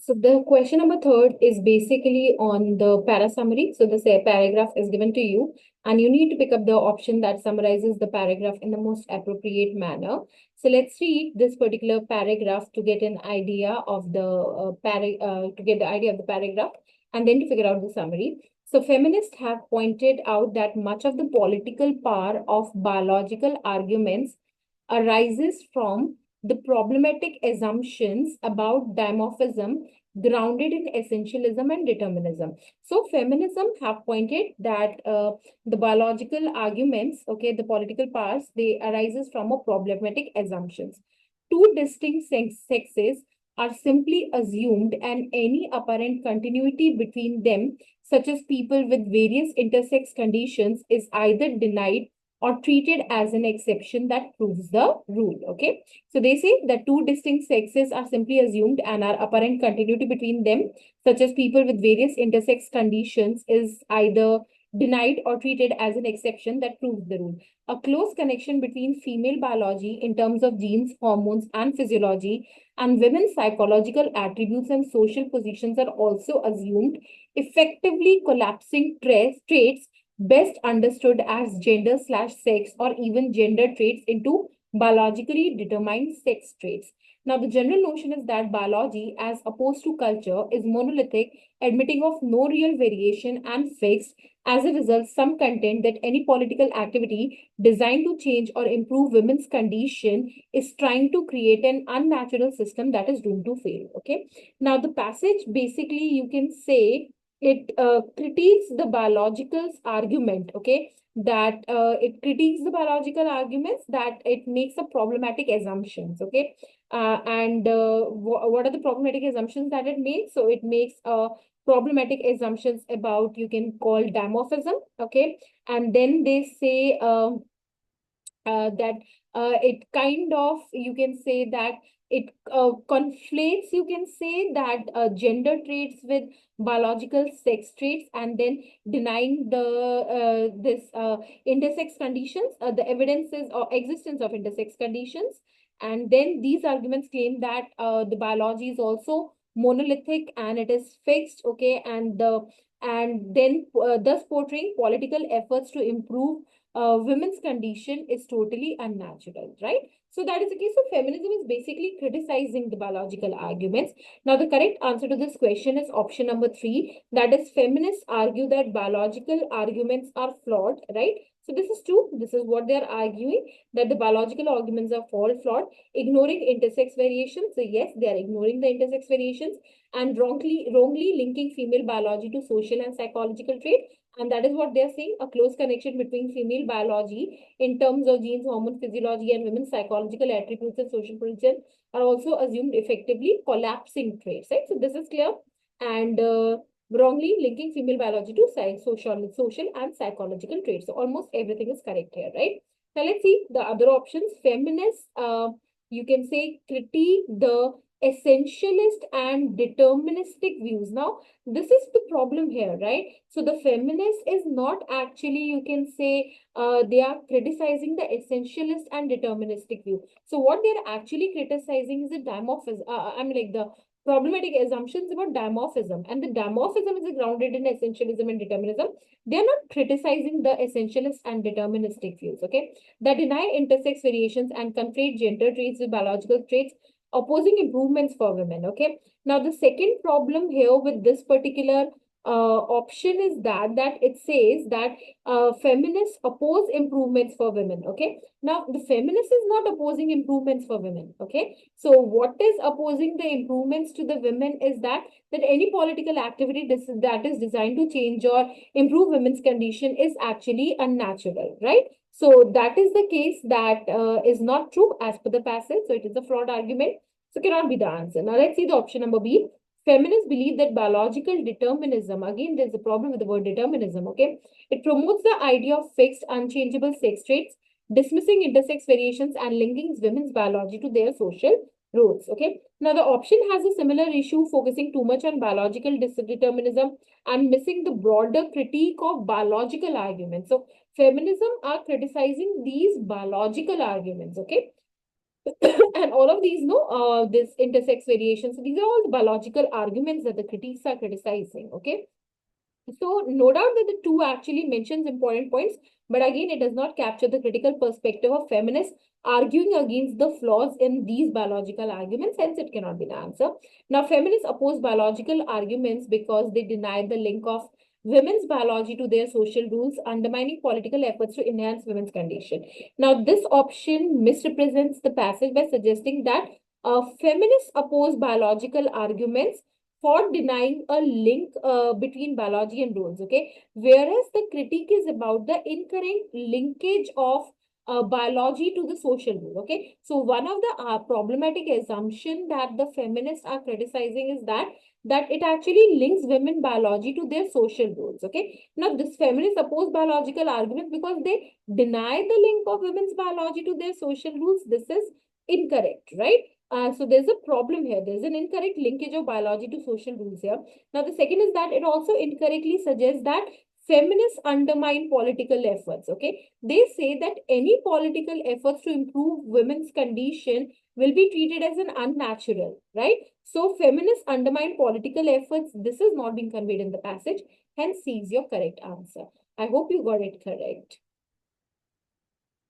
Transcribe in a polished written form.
So the question number third is basically on the para summary. So the say paragraph is given to you, and you need to pick up the option that summarizes the paragraph in the most appropriate manner. So let's read this particular paragraph to get an idea of the to get the idea of the paragraph, and then to figure out the summary. So feminists have pointed out that much of the political power of biological arguments arises from the problematic assumptions about dimorphism grounded in essentialism and determinism. So feminism have pointed that the biological arguments, okay, the political powers, they arises from a problematic assumptions. Two distinct sexes are simply assumed and any apparent continuity between them, such as people with various intersex conditions, is either denied or treated as an exception that proves the rule. Okay. So they say that two distinct sexes are simply assumed and our apparent continuity between them, such as people with various intersex conditions, is either denied or treated as an exception that proves the rule. A close connection between female biology in terms of genes, hormones, and physiology and women's psychological attributes and social positions are also assumed, effectively collapsing traits best understood as gender slash sex or even gender traits into biologically determined sex traits. Now, the general notion is that biology, as opposed to culture, is monolithic, admitting of no real variation and fixed. As a result, some contend that any political activity designed to change or improve women's condition is trying to create an unnatural system that is doomed to fail. Okay. Now, the passage basically you can say it critiques the biological argument, okay, that it critiques the biological arguments that it makes a problematic assumptions, okay, and what are the problematic assumptions that it makes? So it makes problematic assumptions about, you can call, dimorphism, okay, and then they say that it kind of, you can say that it conflates, you can say that gender traits with biological sex traits, and then denying the this intersex conditions, the evidences or existence of intersex conditions. And then these arguments claim that the biology is also monolithic and it is fixed, okay, and then thus portraying political efforts to improve women's condition is totally unnatural, right? So that is the case. So feminism is basically criticizing the biological arguments. Now, the correct answer to this question is option number 3. That is, feminists argue that biological arguments are flawed, right? So this is true. This is what they are arguing, that the biological arguments are flawed, ignoring intersex variations. So yes, they are ignoring the intersex variations and wrongly linking female biology to social and psychological traits. And that is what they're saying, a close connection between female biology in terms of genes, hormone physiology, and women's psychological attributes and social position are also assumed, effectively collapsing traits, right? So this is clear. And wrongly linking female biology to social and psychological traits. So almost everything is correct here, right? Now let's see the other options. Feminists, you can say, critique the essentialist and deterministic views. Now, this is the problem here, right? So the feminist is not actually, you can say, they are criticizing the essentialist and deterministic view. So what they're actually criticizing is the dimorphism, like the problematic assumptions about dimorphism. And the dimorphism is grounded in essentialism and determinism. They're not criticizing the essentialist and deterministic views, okay? That deny intersex variations and conflate gender traits with biological traits, opposing improvements for women, okay? Now, the second problem here with this particular option is that it says that feminists oppose improvements for women, okay? Now, the feminist is not opposing improvements for women, okay? So what is opposing the improvements to the women is that any political activity that is designed to change or improve women's condition is actually unnatural, right? So that is the case that is not true as per the passage. So it is a flawed argument. So cannot be the answer. Now let's see the option number B. Feminists believe that biological determinism, again, there's a problem with the word determinism, okay? It promotes the idea of fixed, unchangeable sex traits, dismissing intersex variations and linking women's biology to their social roles, okay? Now, the option has a similar issue, focusing too much on biological determinism and missing the broader critique of biological arguments. So, feminism are criticizing these biological arguments, okay? And all of these, this intersex variation. So these are all the biological arguments that the critiques are criticizing. Okay. So no doubt that the two actually mentions important points, but again, it does not capture the critical perspective of feminists arguing against the flaws in these biological arguments, hence it cannot be the answer. Now, feminists oppose biological arguments because they deny the link of women's biology to their social rules, undermining political efforts to enhance women's condition. Now, this option misrepresents the passage by suggesting that feminists oppose biological arguments for denying a link between biology and roles, okay? Whereas the critique is about the incorrect linkage of biology to the social rule, okay? So one of the problematic assumption that the feminists are criticizing is that it actually links women biology to their social roles, okay? Now, this feminists oppose biological argument because they deny the link of women's biology to their social rules. This is incorrect, right? So there's a problem here. There's an incorrect linkage of biology to social rules here. Now, the second is that it also incorrectly suggests that feminists undermine political efforts. Okay, they say that any political efforts to improve women's condition will be treated as an unnatural, right? So feminists undermine political efforts. This is not being conveyed in the passage. Hence, C is your correct answer. I hope you got it correct.